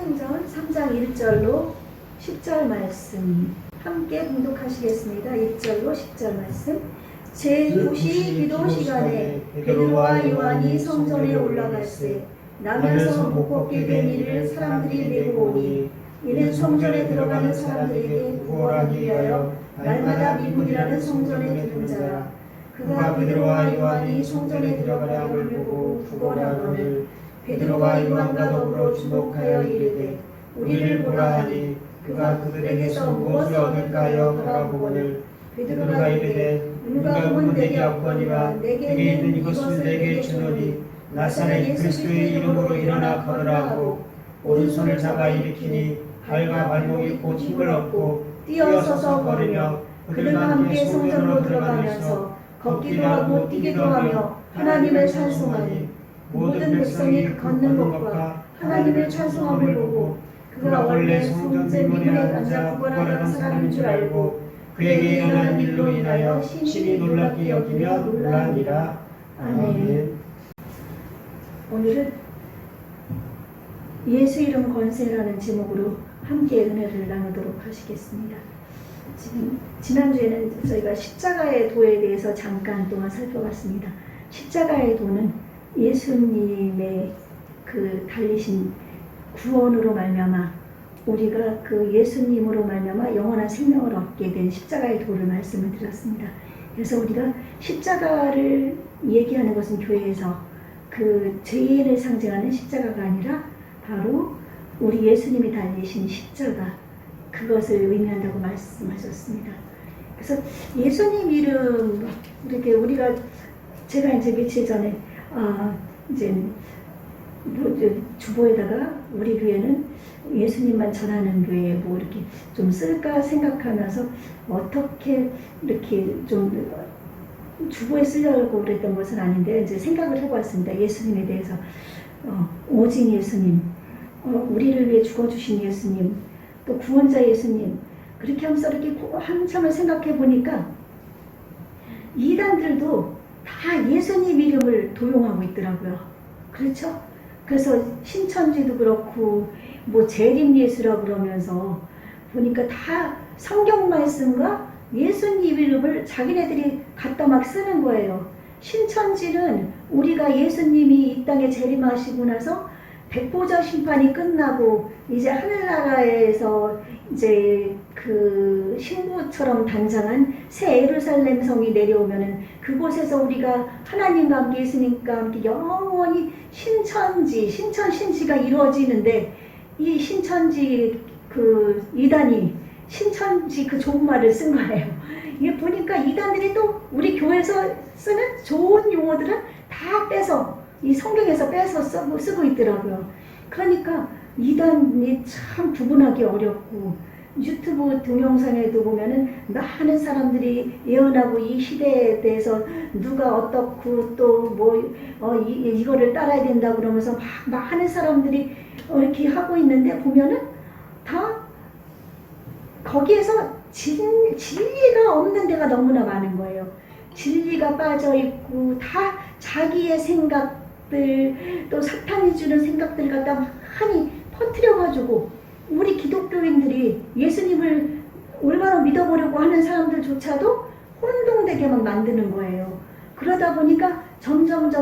사도행전 3장 1절로 10절 말씀 함께 봉독하시겠습니다. 1절로 10절 말씀. 제9시 기도 시간에 베드로와 요한이 성전에 올라갈새 나면서 못 걷게 된 이를 사람들이 메고 오니 이는 성전에 들어가는 사람들에게 구걸하기 위하여 날마다 미문이라는 성전에 드는 자라. 그가 베드로와 요한이 성전에 들어가려함을 보고 구걸하거늘 베드로와 요한과 더불어 주목하여 이르되 우리를 보라 하니 그가 그들에게서 무엇을 얻을까 하여 바라보거늘 베드로가 이르되 은과 내게 없거니와 내게 있는 이것을 내게 주노니 나사렛 그리스도의 이름으로 일어나 걸으라 하고 오른손을 잡아 일으키니 발과 발목이 곧 힘을 얻고 뛰어서서 걸으며 그들과 함께 성전으로 들어가면서 걷기도 하고 뛰기도 하며 하나님을 찬송하니 모든 백성이 그 걷는 것과 하나님을 찬송함을 보고 그가 원래 성전 미문에 앉아 구걸하는 사람인 줄 알고 그에게 일어난 일로 인하여 심히 놀랍게 여기며 놀라니라. 아멘. 오늘은 예수 이름 권세라는 제목으로 함께 은혜를 나누도록 하시겠습니다. 지난주에는 저희가 십자가의 도에 대해서 잠깐 동안 살펴봤습니다. 십자가의 도는 예수님의 그 달리신 구원으로 말미암아 우리가 그 예수님으로 말미암아 영원한 생명을 얻게 된 십자가의 도를 말씀을 드렸습니다. 그래서 우리가 십자가를 얘기하는 것은 교회에서 그 죄인을 상징하는 십자가가 아니라 바로 우리 예수님이 달리신 십자가, 그것을 의미한다고 말씀하셨습니다. 그래서 예수님 이름 이렇게 제가 이제 며칠 전에 이제 주보에다가 우리 교회는 예수님만 전하는 교회 뭐 이렇게 좀 쓸까 생각하면서 어떻게 이렇게 좀 주보에 쓰려고 그랬던 것은 아닌데 이제 생각을 해보았습니다. 예수님에 대해서 오직 예수님, 우리를 위해 죽어주신 예수님, 또 구원자 예수님, 그렇게 하면서 이렇게 한참을 생각해 보니까 이단들도 다 예수님 이름을 도용하고 있더라고요. 그렇죠? 그래서 신천지도 그렇고 뭐 재림 예수라 그러면서 보니까 다 성경 말씀과 예수님 이름을 자기네들이 갖다 막 쓰는 거예요. 신천지는 우리가 예수님이 이 땅에 재림하시고 나서 백보자 심판이 끝나고 이제 하늘나라에서 이제 그 신부처럼 단장한 새 예루살렘 성이 내려오면은 그곳에서 우리가 하나님과 함께 예수님과 함께 영원히 신천지가 이루어지는데 이 신천지 그 이단이 신천지 그 좋은 말을 쓴 거예요. 이게 보니까 이단들이 또 우리 교회에서 쓰는 좋은 용어들은 다 빼서 이 성경에서 빼서 쓰고 있더라고요. 그러니까 이단이 참 구분하기 어렵고 유튜브 동영상에도 보면은 많은 사람들이 예언하고 이 시대에 대해서 누가 어떻고 또 뭐 이거를 따라야 된다 그러면서 막 많은 사람들이 이렇게 하고 있는데 보면은 다 거기에서 진리가 없는 데가 너무나 많은 거예요. 진리가 빠져 있고 다 자기의 생각들 또 사탄이 주는 생각들 갖다 많이 퍼뜨려가지고 우리 기독교인들이 예수님을 얼마나 믿어보려고 하는 사람들조차도 혼동되게 막 만드는 거예요. 그러다 보니까 점점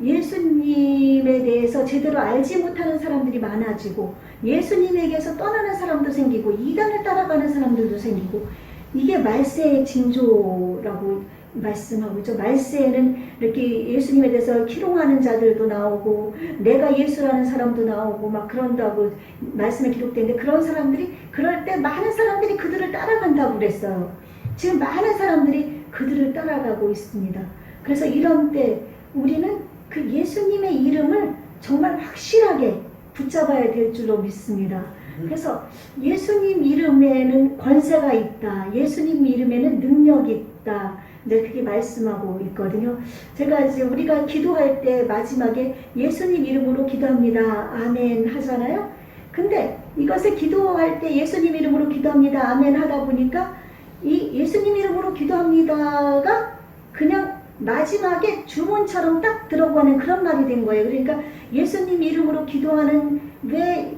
예수님에 대해서 제대로 알지 못하는 사람들이 많아지고 예수님에게서 떠나는 사람도 생기고 이단을 따라가는 사람들도 생기고 이게 말세의 징조라고 말씀하고 있죠. 말세에는 이렇게 예수님에 대해서 희롱하는 자들도 나오고 내가 예수라는 사람도 나오고 막 그런다고 말씀에 기록되는데 그런 사람들이 그럴 때 많은 사람들이 그들을 따라간다고 그랬어요. 지금 많은 사람들이 그들을 따라가고 있습니다. 그래서 이런 때 우리는 그 예수님의 이름을 정말 확실하게 붙잡아야 될 줄로 믿습니다. 그래서 예수님 이름에는 권세가 있다. 예수님 이름에는 능력이 있다. 네, 그게 말씀하고 있거든요. 제가 이제 우리가 기도할 때 마지막에 예수님 이름으로 기도합니다. 아멘 하잖아요. 근데 이것을 기도할 때 예수님 이름으로 기도합니다. 아멘 하다 보니까 이 예수님 이름으로 기도합니다가 그냥 마지막에 주문처럼 딱 들어가는 그런 말이 된 거예요. 그러니까 예수님 이름으로 기도하는 왜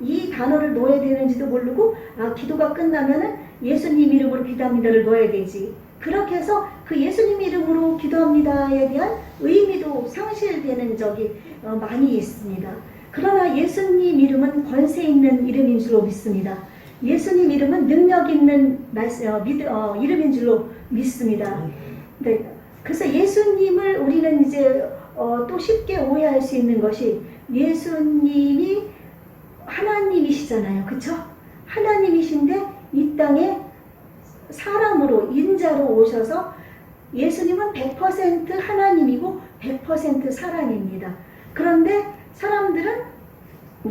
이 단어를 넣어야 되는지도 모르고, 기도가 끝나면은 예수님 이름으로 기도합니다를 넣어야 되지. 그렇게 해서 그 예수님 이름으로 기도합니다에 대한 의미도 상실되는 적이 많이 있습니다. 그러나 예수님 이름은 권세 있는 이름인 줄로 믿습니다. 예수님 이름은 능력 있는 이름인 줄로 믿습니다. 네. 그래서 예수님을 우리는 이제 또 쉽게 오해할 수 있는 것이, 예수님이 하나님이시잖아요. 그쵸? 하나님이신데 이 땅에 사람으로, 인자로 오셔서, 예수님은 100% 하나님이고 100% 사람입니다. 그런데 사람들은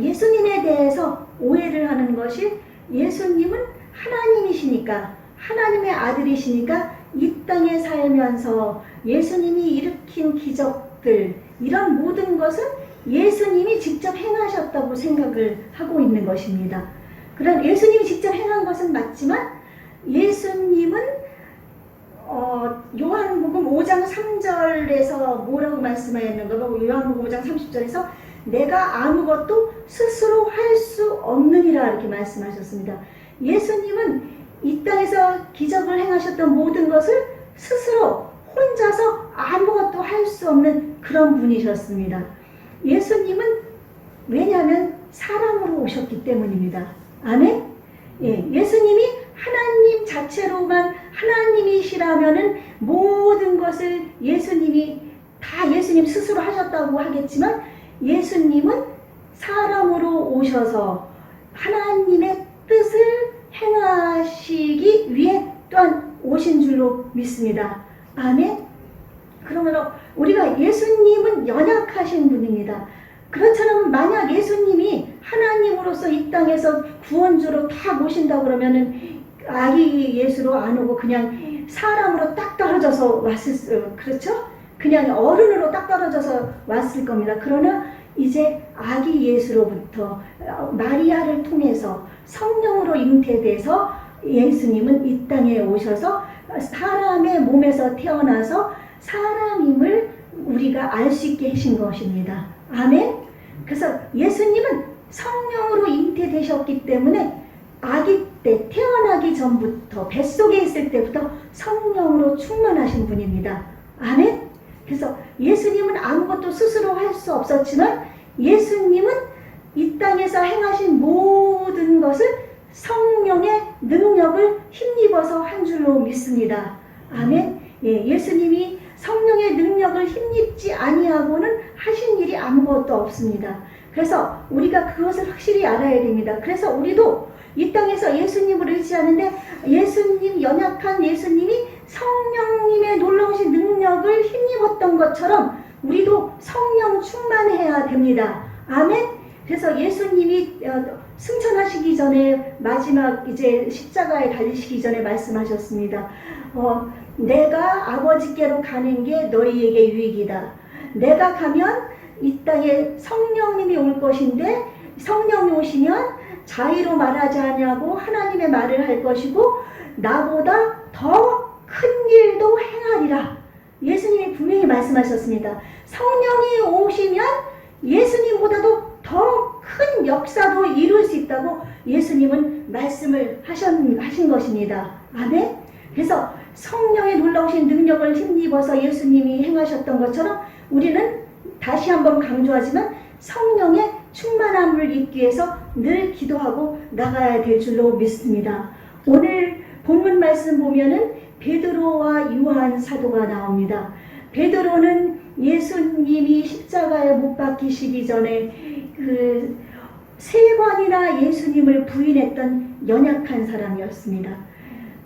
예수님에 대해서 오해를 하는 것이, 예수님은 하나님이시니까, 하나님의 아들이시니까 이 땅에 살면서 예수님이 일으킨 기적들, 이런 모든 것은 예수님이 직접 행하셨다고 생각을 하고 있는 것입니다. 그런 예수님이 직접 행한 것은 맞지만, 예수님은 요한복음 5장 3절에서 뭐라고 말씀하였는가? 요한복음 5장 30절에서 내가 아무것도 스스로 할 수 없느니라 이렇게 말씀하셨습니다. 예수님은 이 땅에서 기적을 행하셨던 모든 것을 스스로 혼자서 아무것도 할 수 없는 그런 분이셨습니다. 예수님은 왜냐하면 사람으로 오셨기 때문입니다. 아멘? 예, 예수님이 하나님 자체로만 하나님이시라면은 모든 것을 예수님이 다 예수님 스스로 하셨다고 하겠지만, 예수님은 사람으로 오셔서 하나님의 뜻을 행하시기 위해 또한 오신 줄로 믿습니다. 아멘? 그러므로 우리가 예수님은 연약하신 분입니다. 그렇다면 만약 예수님이 하나님으로서 이 땅에서 구원주로 다 모신다 그러면은 아기 예수로 안 오고 그냥 사람으로 딱 떨어져서 그렇죠? 그냥 어른으로 딱 떨어져서 왔을 겁니다. 그러나 이제 아기 예수로부터 마리아를 통해서 성령으로 잉태돼서 예수님은 이 땅에 오셔서 사람의 몸에서 태어나서 사람임을 우리가 알 수 있게 하신 것입니다. 아멘? 그래서 예수님은 성령으로 잉태되셨기 때문에 아기 때 태어나기 전부터 뱃속에 있을 때부터 성령으로 충만하신 분입니다. 아멘? 그래서 예수님은 아무것도 스스로 할 수 없었지만, 예수님은 이 땅에서 행하신 모든 것을 성령의 능력을 힘입어서 한 줄로 믿습니다. 아멘? 예, 예수님이 성령의 능력을 힘입지 아니하고는 하신 일이 아무것도 없습니다. 그래서 우리가 그것을 확실히 알아야 됩니다. 그래서 우리도 이 땅에서 예수님을 의지하는데, 예수님, 연약한 예수님이 성령님의 놀라우신 능력을 힘입었던 것처럼 우리도 성령 충만해야 됩니다. 아멘? 그래서 예수님이 승천하시기 전에, 마지막 이제 십자가에 달리시기 전에 말씀하셨습니다. 내가 아버지께로 가는 게 너희에게 유익이다. 내가 가면 이 땅에 성령님이 올 것인데, 성령이 오시면 자의로 말하지 않냐고 하나님의 말을 할 것이고 나보다 더 큰 일도 행하리라. 예수님이 분명히 말씀하셨습니다. 성령이 오시면 예수님보다도 더 큰 역사도 이룰 수 있다고 예수님은 말씀을 하신 것입니다. 아멘? 그래서 성령의 놀라우신 능력을 힘입어서 예수님이 행하셨던 것처럼 우리는 다시 한번 강조하지만 성령의 충만함을 입기 위해서 늘 기도하고 나가야 될 줄로 믿습니다. 오늘 본문 말씀 보면은 베드로와 요한 사도가 나옵니다. 베드로는 예수님이 십자가에 못 박히시기 전에 그 3번이나 예수님을 부인했던 연약한 사람이었습니다.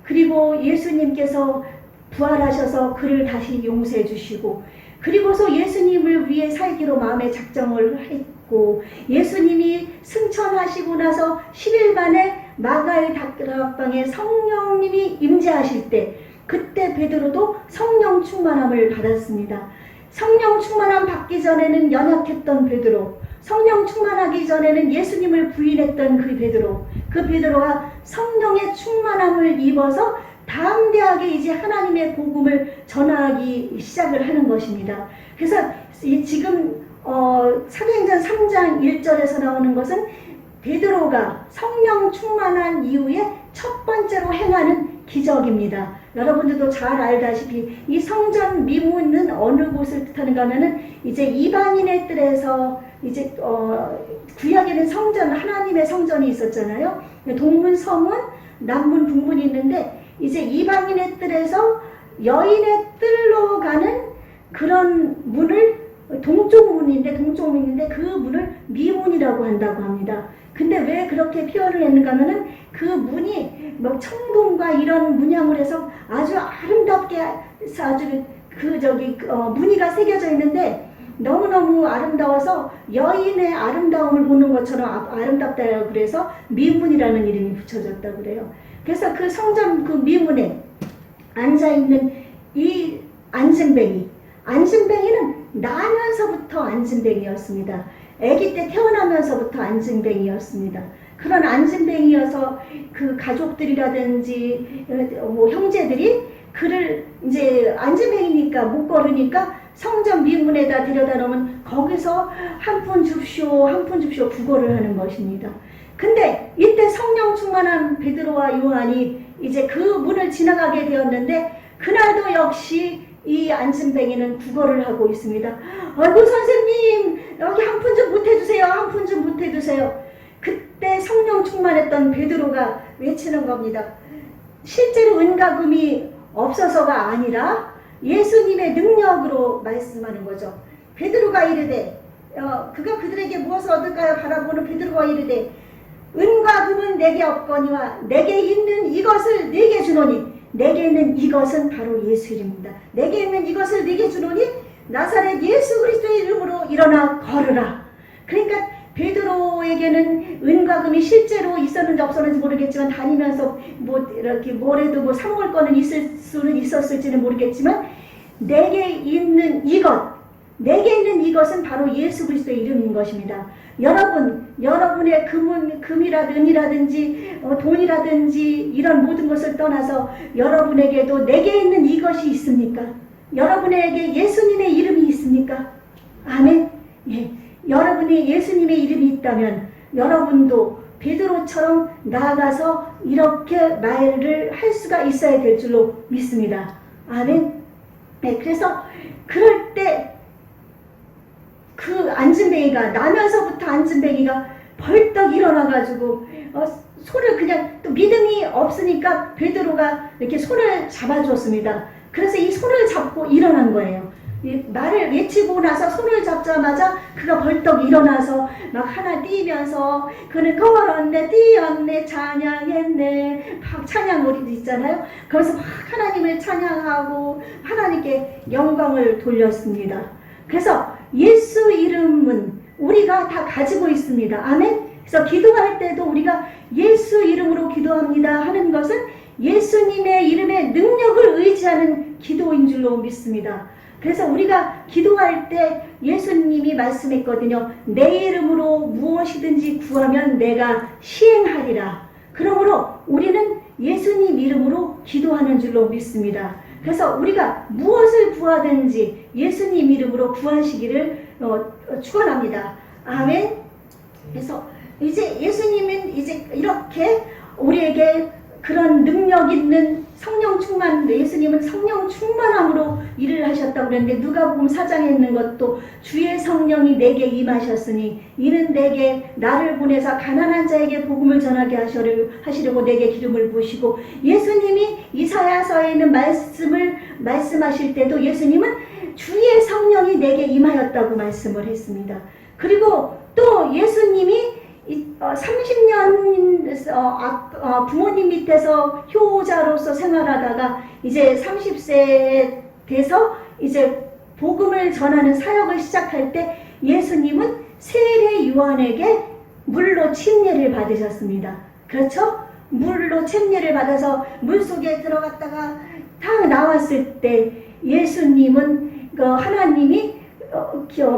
그리고 예수님께서 부활하셔서 그를 다시 용서해 주시고, 그리고서 예수님을 위해 살기로 마음의 작정을 했고, 예수님이 승천하시고 나서 10일 만에 마가의 다락방에 성령님이 임재하실 때, 그때 베드로도 성령 충만함을 받았습니다. 성령 충만함 받기 전에는 연약했던 베드로, 성령 충만하기 전에는 예수님을 부인했던 그 베드로가 성령의 충만함을 입어서 담대하게 이제 하나님의 복음을 전하기 시작을 하는 것입니다. 그래서 지금 사도행전 3장 1절에서 나오는 것은 베드로가 성령 충만한 이후에 첫 번째로 행하는 기적입니다. 여러분들도 잘 알다시피 이 성전 미문은 어느 곳을 뜻하는가 하면은 이제 이방인의 뜰에서 이제 구약에는 성전, 하나님의 성전이 있었잖아요. 동문, 서문, 남문, 북문이 있는데 이제 이방인의 뜰에서 여인의 뜰로 가는 그런 문을 동쪽 문인데 그 문을 미문이라고 한다고 합니다. 근데 왜 그렇게 표현을 했는가 하면은 그 문이 뭐 청동과 이런 문양을 해서 아주 아름답게 아주 무늬가 새겨져 있는데 너무너무 아름다워서 여인의 아름다움을 보는 것처럼 아름답다고 그래서 미문이라는 이름이 붙여졌다고 그래요. 그래서 그 성전 그 미문에 앉아있는 이 안진뱅이는 나면서부터 안진뱅이였습니다. 아기 때 태어나면서부터 안진뱅이였습니다. 그런 안진뱅이여서 그 가족들이라든지 뭐 형제들이 그를 이제 안진뱅이니까 못 걸으니까 성전 미문에다 들여다 놓으면 거기서 한 푼 줍쇼 구걸을 하는 것입니다. 근데 이때 성령 충만한 베드로와 요한이 이제 그 문을 지나가게 되었는데 그날도 역시 이 안진뱅이는 구걸을 하고 있습니다. 아이고 선생님 여기 한 푼 좀 못해주세요. 한 푼 좀 못해주세요. 그때 성령 충만했던 베드로가 외치는 겁니다. 실제로 은과금이 없어서가 아니라 예수님의 능력으로 말씀하는 거죠. 베드로가 이르되 그가 그들에게 무엇을 얻을까요? 바라보는 베드로가 이르되 은과 금은 내게 없거니와 내게 있는 이것을 네게 주노니 내게 있는 이것은 바로 예수 이름입니다. 내게 있는 이것을 네게 주노니 나사렛 예수 그리스도의 이름으로 일어나 걸으라. 그러니까 베드로에게는 은과 금이 실제로 있었는지 없었는지 모르겠지만 다니면서 뭐 이렇게 뭐래도 뭐 사 먹을 거는 있을 수는 있었을지는 모르겠지만 내게 있는 이것은 바로 예수 그리스도의 이름인 것입니다. 여러분의 금이라든지 돈이라든지 이런 모든 것을 떠나서 여러분에게도 내게 있는 이것이 있습니까? 여러분에게 예수님의 이름이 있습니까? 아멘. 예. 여러분이 예수님의 이름이 있다면 여러분도 베드로처럼 나아가서 이렇게 말을 할 수가 있어야 될 줄로 믿습니다. 아멘. 네, 그래서 그럴 때 그 안진뱅이가 나면서부터 안진뱅이가 벌떡 일어나가지고 손을 그냥 또 믿음이 없으니까 베드로가 이렇게 손을 잡아줬습니다. 그래서 이 손을 잡고 일어난 거예요. 이 말을 외치고 나서 손을 잡자마자 그가 벌떡 일어나서 막 하나 뛰면서 그는 걸었네 뛰었네 찬양했네 찬양 노래도 있잖아요. 거기서 막 하나님을 찬양하고 하나님께 영광을 돌렸습니다. 그래서 예수 이름은 우리가 다 가지고 있습니다. 아멘. 그래서 기도할 때도 우리가 예수 이름으로 기도합니다 하는 것은 예수님의 이름의 능력을 의지하는 기도인 줄로 믿습니다. 그래서 우리가 기도할 때 예수님이 말씀했거든요. 내 이름으로 무엇이든지 구하면 내가 시행하리라. 그러므로 우리는 예수님 이름으로 기도하는 줄로 믿습니다. 그래서 우리가 무엇을 구하든지 예수님 이름으로 구하시기를 축원합니다. 아멘. 그래서 이제 예수님은 이제 이렇게 우리에게 그런 능력 있는 성령 충만, 예수님은 성령 충만함으로 일을 하셨다고 그랬는데 누가복음 4장에 있는 것도 주의 성령이 내게 임하셨으니 이는 내게 나를 보내사 가난한 자에게 복음을 전하게 하시려고 내게 기름을 부으시고 예수님이 이사야서에 있는 말씀을 말씀하실 때도 예수님은 주의 성령이 내게 임하였다고 말씀을 했습니다. 그리고 또 예수님이 30년 부모님 밑에서 효자로서 생활하다가 이제 30세 돼서 이제 복음을 전하는 사역을 시작할 때 예수님은 세례 요한에게 물로 침례를 받으셨습니다. 그렇죠? 물로 침례를 받아서 물속에 들어갔다가 딱 나왔을 때 예수님은 하나님이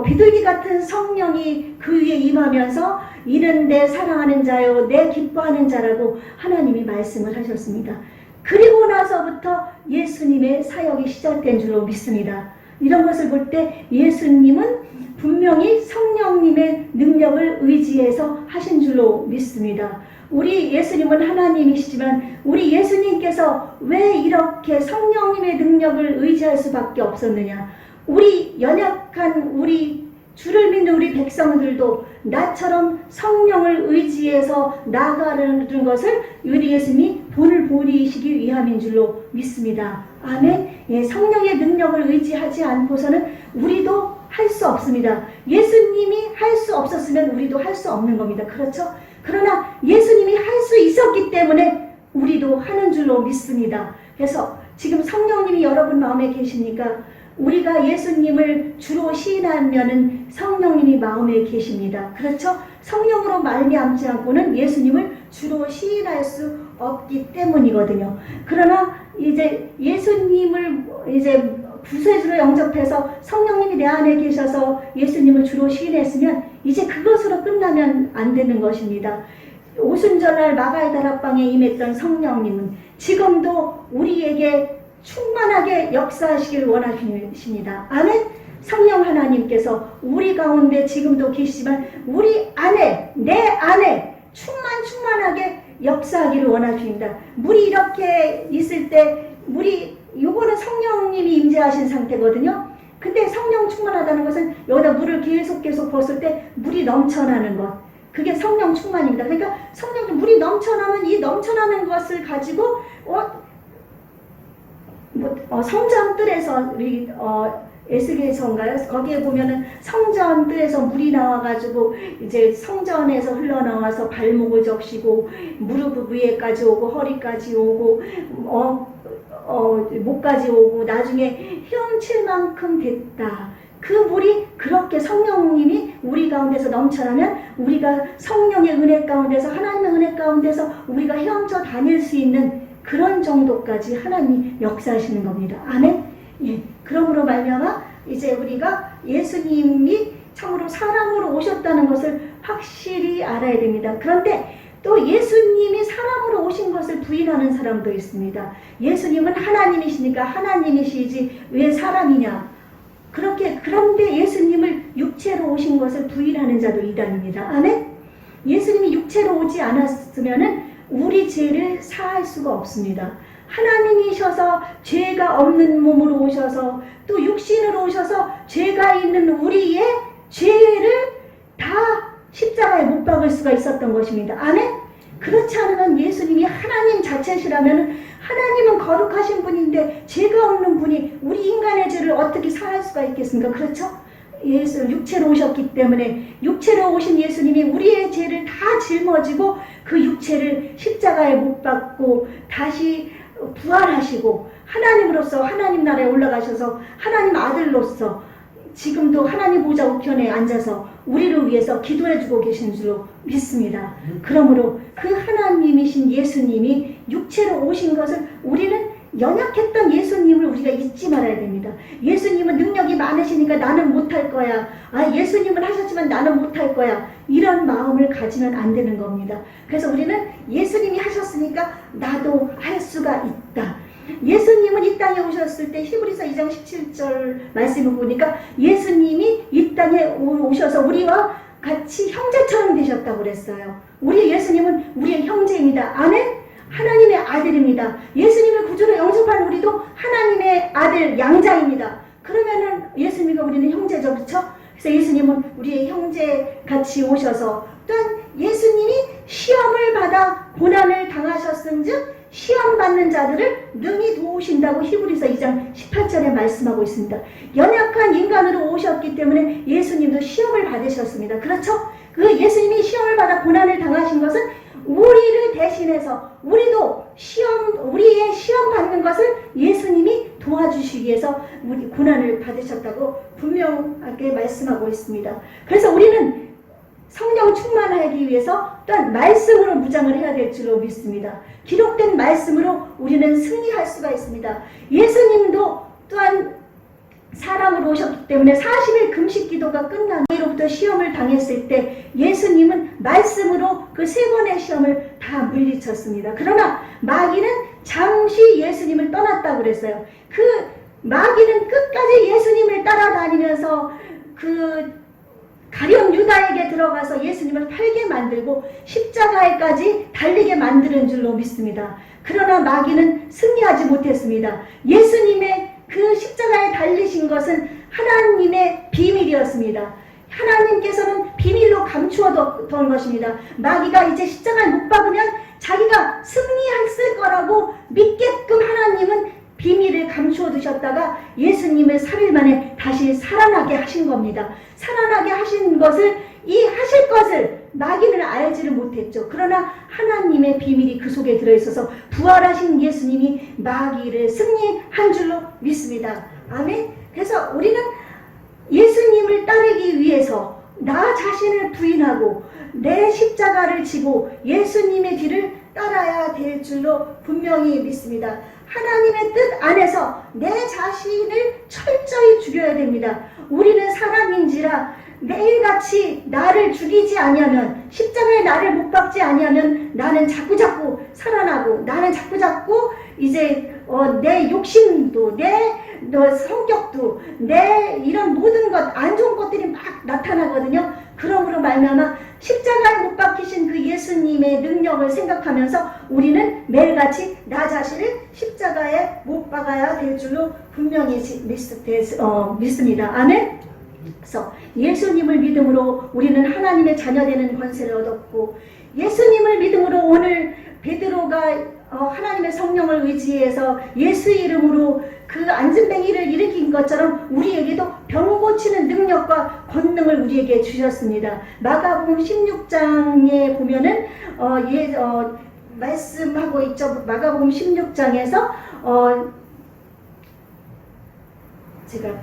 비둘기 같은 성령이 그 위에 임하면서 이는 내 사랑하는 자요 내 기뻐하는 자라고 하나님이 말씀을 하셨습니다. 그리고 나서부터 예수님의 사역이 시작된 줄로 믿습니다. 이런 것을 볼 때 예수님은 분명히 성령님의 능력을 의지해서 하신 줄로 믿습니다. 우리 예수님은 하나님이시지만 우리 예수님께서 왜 이렇게 성령님의 능력을 의지할 수밖에 없었느냐? 우리 연약한 우리 주를 믿는 우리 백성들도 나처럼 성령을 의지해서 나아가는 것을 우리 예수님이 본을 보이시기 위함인 줄로 믿습니다. 아멘. 예, 성령의 능력을 의지하지 않고서는 우리도 할 수 없습니다. 예수님이 할 수 없었으면 우리도 할 수 없는 겁니다. 그렇죠? 그러나 예수님이 할 수 있었기 때문에 우리도 하는 줄로 믿습니다. 그래서 지금 성령님이 여러분 마음에 계시니까 우리가 예수님을 주로 시인하면은 성령님이 마음에 계십니다. 그렇죠? 성령으로 말미암지 않고는 예수님을 주로 시인할 수 없기 때문이거든요. 그러나 이제 예수님을 이제 구세주로 영접해서 성령님이 내 안에 계셔서 예수님을 주로 시인했으면 이제 그것으로 끝나면 안 되는 것입니다. 오순절날 마가의 다락방에 임했던 성령님은 지금도 우리에게 충만하게 역사하시길 원하십니다. 아멘. 성령 하나님께서 우리 가운데 지금도 계시지만 우리 안에 내 안에 충만하게 역사하기를 원하십니다. 물이 이렇게 있을 때 요거는 성령님이 임재하신 상태거든요. 근데 성령 충만하다는 것은 여기다 물을 계속 부었을 때 물이 넘쳐나는 것. 그게 성령 충만입니다. 그러니까 물이 넘쳐나면 이 넘쳐나는 것을 가지고 성전 뜰에서 우리 에스겔서인가요? 거기에 보면은 성전 뜰에서 물이 나와가지고 이제 성전에서 흘러나와서 발목을 적시고 무릎 위에까지 오고 허리까지 오고 목까지 오고 나중에 헤엄칠 만큼 됐다. 그 물이 그렇게 성령님이 우리 가운데서 넘쳐나면 우리가 성령의 은혜 가운데서 하나님의 은혜 가운데서 우리가 헤엄쳐 다닐 수 있는 그런 정도까지 하나님이 역사하시는 겁니다. 아멘. 예. 그러므로 말미암아 이제 우리가 예수님이 참으로 사람으로 오셨다는 것을 확실히 알아야 됩니다. 그런데 또 예수님이 사람으로 오신 것을 부인하는 사람도 있습니다. 예수님은 하나님이시니까 하나님이시지 왜 사람이냐? 그런데 예수님을 육체로 오신 것을 부인하는 자도 이단입니다. 아멘? 예수님이 육체로 오지 않았으면은 우리 죄를 사할 수가 없습니다. 하나님이셔서 죄가 없는 몸으로 오셔서 또 육신으로 오셔서 죄가 있는 우리의 죄를 다 십자가에 못 박을 수가 있었던 것입니다. 아멘? 그렇지 않으면 예수님이 하나님 자체시라면 하나님은 거룩하신 분인데 죄가 없는 분이 우리 인간의 죄를 어떻게 사할 수가 있겠습니까? 그렇죠? 예수 육체로 오셨기 때문에 육체로 오신 예수님이 우리의 죄를 다 짊어지고 그 육체를 십자가에 못 박고 다시 부활하시고 하나님으로서 하나님 나라에 올라가셔서 하나님 아들로서 지금도 하나님 보좌 우편에 앉아서 우리를 위해서 기도해주고 계신 줄로 믿습니다. 그러므로 그 하나님이신 예수님이 육체로 오신 것을 우리는 연약했던 예수님을 우리가 잊지 말아야 됩니다. 예수님은 능력이 많으시니까 나는 못할 거야. 예수님은 하셨지만 나는 못할 거야. 이런 마음을 가지면 안 되는 겁니다. 그래서 우리는 예수님이 하셨으니까 나도 할 수가 있다. 예수님은 이 땅에 오셨을 때 히브리서 2장 17절 말씀을 보니까 예수님이 이 땅에 오셔서 우리와 같이 형제처럼 되셨다고 그랬어요. 우리 예수님은 우리의 형제입니다. 아멘? 하나님의 아들입니다. 예수님을 구주로 영접한 우리도 하나님의 아들 양자입니다. 그러면은 예수님과 우리는 형제죠. 그렇죠? 그래서 예수님은 우리의 형제같이 오셔서 또한 예수님이 시험을 받아 고난을 당하셨은즉 시험 받는 자들을 능히 도우신다고 히브리서 2장 18절에 말씀하고 있습니다. 연약한 인간으로 오셨기 때문에 예수님도 시험을 받으셨습니다. 그렇죠? 그 예수님이 시험을 받아 고난을 당하신 것은 우리를 대신해서 우리도 우리의 시험 받는 것을 예수님이 도와주시기 위해서 우리 고난을 받으셨다고 분명하게 말씀하고 있습니다. 그래서 우리는 성령 충만하기 위해서 또한 말씀으로 무장을 해야 될 줄로 믿습니다. 기록된 말씀으로 우리는 승리할 수가 있습니다. 예수님도 또한 사람으로 오셨기 때문에 40일 금식 기도가 끝나기로부터 시험을 당했을 때 예수님은 말씀으로 그 3번의 시험을 다 물리쳤습니다. 그러나 마귀는 잠시 예수님을 떠났다고 그랬어요. 그 마귀는 끝까지 예수님을 따라다니면서 그 가룟 유다에게 들어가서 예수님을 팔게 만들고 십자가에까지 달리게 만드는 줄로 믿습니다. 그러나 마귀는 승리하지 못했습니다. 예수님의 그 십자가에 달리신 것은 하나님의 비밀이었습니다. 하나님께서는 비밀로 감추어뒀던 것입니다. 마귀가 이제 십자가에 못 박으면 자기가 승리했을 거라고 믿게끔 하나님은 비밀을 감추어 두셨다가 예수님을 3일 만에 다시 살아나게 하신 겁니다. 살아나게 하신 것을, 이 하실 것을 마귀는 알지를 못했죠. 그러나 하나님의 비밀이 그 속에 들어있어서 부활하신 예수님이 마귀를 승리한 줄로 믿습니다. 아멘. 그래서 우리는 예수님을 따르기 위해서 나 자신을 부인하고 내 십자가를 지고 예수님의 뒤를 따라야 될 줄로 분명히 믿습니다. 하나님의 뜻 안에서 내 자신을 철저히 죽여야 됩니다. 우리는 사람인지라 매일같이 나를 죽이지 아니하면, 십자가에 나를 못 박지 아니하면 나는 자꾸자꾸 살아나고, 나는 자꾸자꾸 이제 내 욕심도, 내 성격도, 내 이런 모든 것, 안 좋은 것들이 막 나타나거든요. 그러므로 말미암아 십자가에 못 박히신 그 예수님의 능력을 생각하면서 우리는 매일같이 나 자신을 십자가에 못 박아야 될 줄로 분명히 믿습니다. 아멘. 그래서 예수님을 믿음으로 우리는 하나님의 자녀되는 권세를 얻었고, 예수님을 믿음으로 오늘 베드로가 하나님의 성령을 의지해서 예수의 이름으로 그 안진뱅이를 일으킨 것처럼 우리에게도 병 고치는 능력과 권능을 우리에게 주셨습니다. 마가복음 16장에 보면은 말씀하고 있죠. 마가복음 16장에서 제가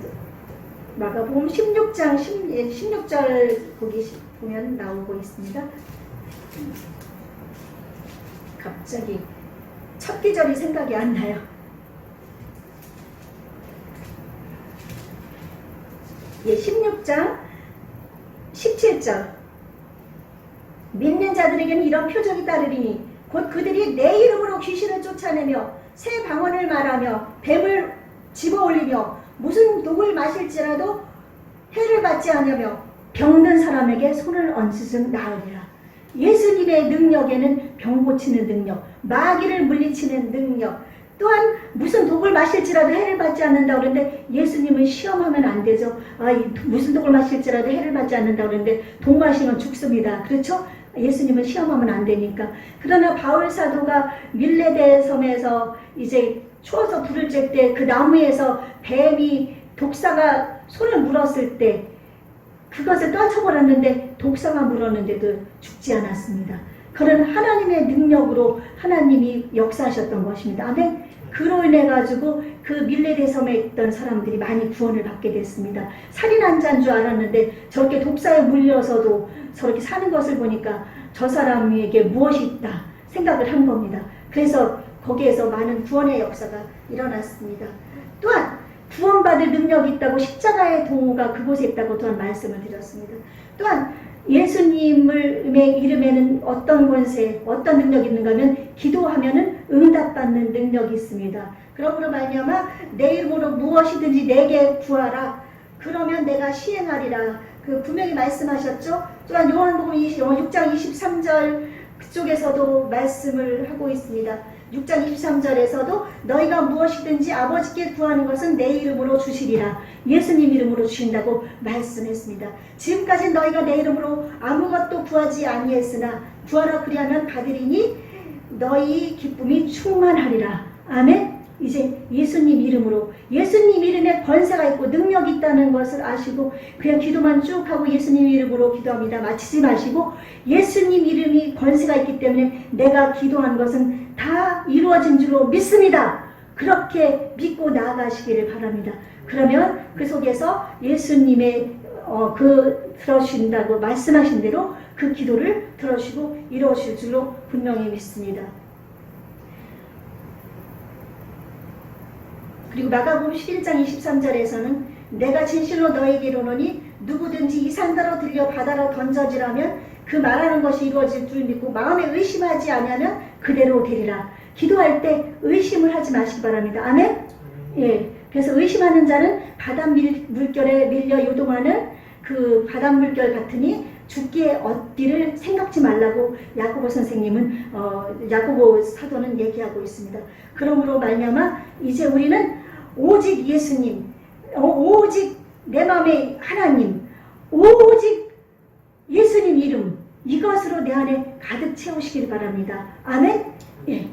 마가복음 16장 16절 거기 보면 나오고 있습니다. 갑자기 첫 기절이 생각이 안 나요. 예, 16장 17절. 믿는 자들에게는 이런 표적이 따르리니 곧 그들이 내 이름으로 귀신을 쫓아내며 새 방언을 말하며 뱀을 집어올리며 무슨 독을 마실지라도 해를 받지 않으며 병든 사람에게 손을 얹으면 나으리라. 예수님의 능력에는 병 고치는 능력, 마귀를 물리치는 능력, 또한 무슨 독을 마실지라도 해를 받지 않는다 그러는데 예수님은 시험하면 안 되죠. 무슨 독을 마실지라도 해를 받지 않는다 그러는데 독 마시면 죽습니다. 그렇죠? 예수님은 시험하면 안 되니까. 그러나 바울 사도가 밀레데 섬에서 이제 추워서 불을 쬐 때 그 나무에서 뱀이, 독사가 손을 물었을 때 그것을 떨쳐버렸는데 독사가 물었는데도 죽지 않았습니다. 그런 하나님의 능력으로 하나님이 역사하셨던 것입니다. 아멘. 그로 인해 가지고 그 밀레데 섬에 있던 사람들이 많이 구원을 받게 됐습니다. 살인한 자인 줄 알았는데 저렇게 독사에 물려서도 저렇게 사는 것을 보니까 저 사람에게 무엇이 있다 생각을 한 겁니다. 그래서 거기에서 많은 구원의 역사가 일어났습니다. 또한 구원받을 능력이 있다고 십자가의 동호가 그곳에 있다고 또한 말씀을 드렸습니다. 또한 예수님의 이름에는 어떤 권세, 어떤 능력이 있는가 하면 기도하면은 응답받는 능력이 있습니다. 그러므로 말미암아 내 이름으로 무엇이든지 내게 구하라. 그러면 내가 시행하리라. 그 분명히 말씀하셨죠. 또한 요한복음 6장 23절 그쪽에서도 말씀을 하고 있습니다. 6장 23절에서도 너희가 무엇이든지 아버지께 구하는 것은 내 이름으로 주시리라. 예수님 이름으로 주신다고 말씀했습니다. 지금까지 너희가 내 이름으로 아무것도 구하지 아니했으나 구하라 그리하면 받으리니 너희 기쁨이 충만하리라. 아멘. 이제 예수님 이름으로, 예수님 이름에 권세가 있고 능력이 있다는 것을 아시고 그냥 기도만 쭉 하고 예수님 이름으로 기도합니다. 마치지 마시고 예수님 이름이 권세가 있기 때문에 내가 기도한 것은 다 이루어진 줄로 믿습니다. 그렇게 믿고 나아가시기를 바랍니다. 그러면 그 속에서 예수님의 들어주신다고 말씀하신 대로 그 기도를 들어주시고 이루어질 줄로 분명히 믿습니다. 그리고 마가복음 11장 23절에서는 내가 진실로 너에게 이르노니 누구든지 이 산더러 들려 바다로 던져지라면 그 말하는 것이 이루어질 줄 믿고 마음에 의심하지 아니하면 그대로 되리라. 기도할 때 의심을 하지 마시기 바랍니다. 아멘? 예. 그래서 의심하는 자는 바다 물결에 밀려 요동하는 그 그 바닷물결 같으니 죽기에 얻기를 생각지 말라고 야고보 선생님은 야고보 사도는 얘기하고 있습니다. 그러므로 말미암아 이제 우리는 오직 예수님, 오직 내 마음의 하나님, 오직 예수님 이름 이것으로 내 안에 가득 채우시길 바랍니다. 아멘. 예.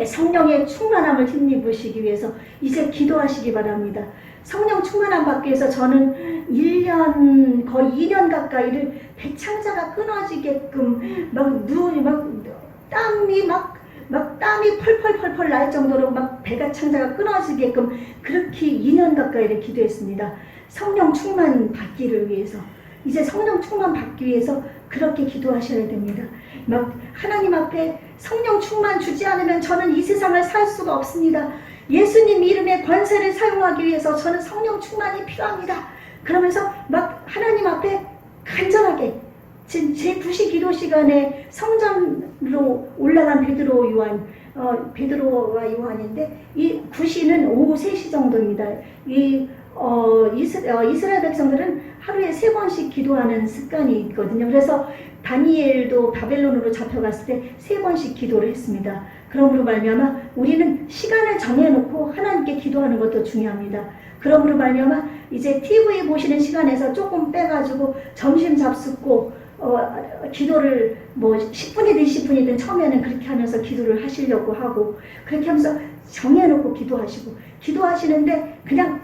성령의 충만함을 힘입으시기 위해서 이제 기도하시기 바랍니다. 성령 충만함 받기 위해서 저는 1년 거의 2년 가까이를 배창자가 끊어지게끔 막 눈이 막 땀이 펄펄펄펄 날 정도로 막 배가 창자가 끊어지게끔 그렇게 2년 가까이를 기도했습니다. 성령 충만 받기를 위해서. 이제 성령 충만 받기 위해서 그렇게 기도하셔야 됩니다. 막 하나님 앞에 성령 충만 주지 않으면 저는 이 세상을 살 수가 없습니다. 예수님 이름의 권세를 사용하기 위해서 저는 성령 충만이 필요합니다. 그러면서 막 하나님 앞에 간절하게 제9시 기도 시간에 성전으로 올라간 베드로와 요한인데 이 9시는 오후 3시 정도입니다. 이스라엘 백성들은 하루에 3번씩 기도하는 습관이 있거든요. 그래서 다니엘도 바벨론으로 잡혀갔을 때 3번씩 기도를 했습니다. 그러므로 말미암아 우리는 시간을 정해놓고 하나님께 기도하는 것도 중요합니다. 그러므로 말미암아 이제 TV 보시는 시간에서 조금 빼가지고 점심 잡숫고 기도를 뭐 10분이든 20분이든 처음에는 그렇게 하면서 기도를 하시려고 하고 그렇게 하면서 정해놓고 기도하시는데 그냥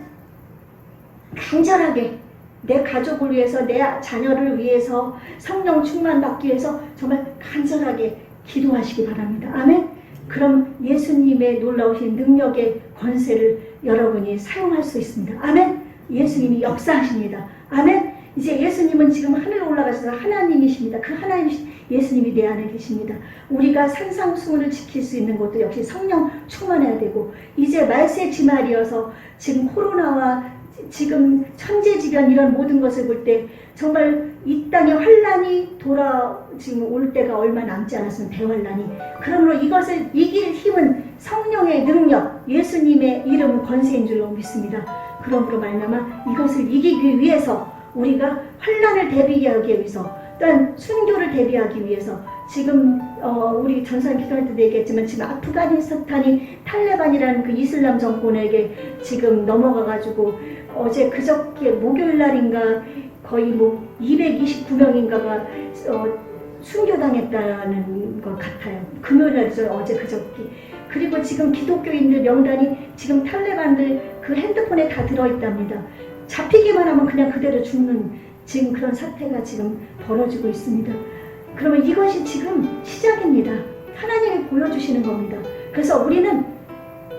간절하게 내 가족을 위해서 내 자녀를 위해서 성령 충만 받기 위해서 정말 간절하게 기도하시기 바랍니다. 아멘. 그럼 예수님의 놀라우신 능력의 권세를 여러분이 사용할 수 있습니다. 아멘. 예수님이 역사하십니다. 아멘. 이제 예수님은 지금 하늘로 올라가셔서 하나님이십니다. 그 하나님 예수님이 내 안에 계십니다. 우리가 산상수훈을 지킬 수 있는 것도 역시 성령 충만해야 되고 이제 말세 지말이어서 지금 코로나와 지금 천재지변 이런 모든 것을 볼 때 정말 이 땅에 환란이 지금 올 때가 얼마 남지 않았으면 대환란이. 그러므로 이것을 이길 힘은 성령의 능력, 예수님의 이름 권세인 줄로 믿습니다. 그러므로 말미암아 이것을 이기기 위해서 우리가 환란을 대비하기 위해서 또한 순교를 대비하기 위해서 지금 우리 전사님 기도할 때도 얘기했지만 지금 아프가니스탄이 탈레반이라는 그 이슬람 정권에게 지금 넘어가가지고 어제 그저께 목요일날인가 거의 뭐 229명인가가 순교당했다는 것 같아요. 금요일날이죠. 어제 그저께. 그리고 지금 기독교인들 명단이 지금 탈레반들 그 핸드폰에 다 들어있답니다. 잡히기만 하면 그냥 그대로 죽는 지금 그런 사태가 지금 벌어지고 있습니다. 그러면 이것이 지금 시작입니다. 하나님이 보여주시는 겁니다. 그래서 우리는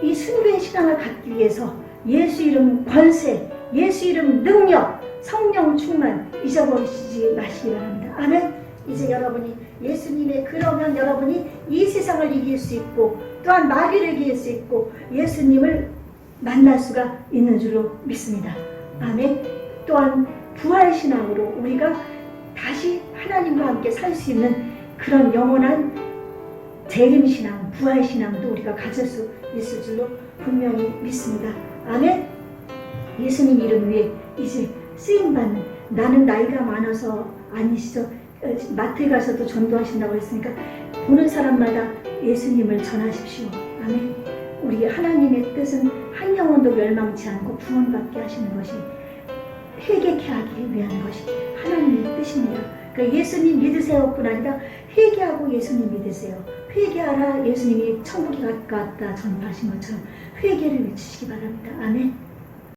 이 순교의 신앙을 갖기 위해서 예수 이름 권세, 예수 이름 능력, 성령 충만 잊어버리시지 마시기 바랍니다. 아멘. 이제 여러분이 예수님의 그러면 여러분이 이 세상을 이길 수 있고 또한 마귀를 이길 수 있고 예수님을 만날 수가 있는 줄로 믿습니다. 아멘. 또한 부활신앙으로 우리가 다시 하나님과 함께 살 수 있는 그런 영원한 재림신앙, 부활신앙도 우리가 가질 수 있을 줄로 분명히 믿습니다. 아멘. 예수님 이름 위에 이제 쓰임받는 나는 나이가 많아서 아니시죠. 마트에 가서도 전도하신다고 했으니까 보는 사람마다 예수님을 전하십시오. 아멘. 우리 하나님의 뜻은 한 영혼도 멸망치 않고 구원받게 하시는 것이 회개케 하기 위한 것이 하나님의 뜻입니다. 그러니까 예수님 믿으세요 뿐 아니라 회개하고 예수님 믿으세요. 회개하라 예수님이 천국이 가깝다 전파하신 것처럼 회개를 외치시기 바랍니다. 아멘.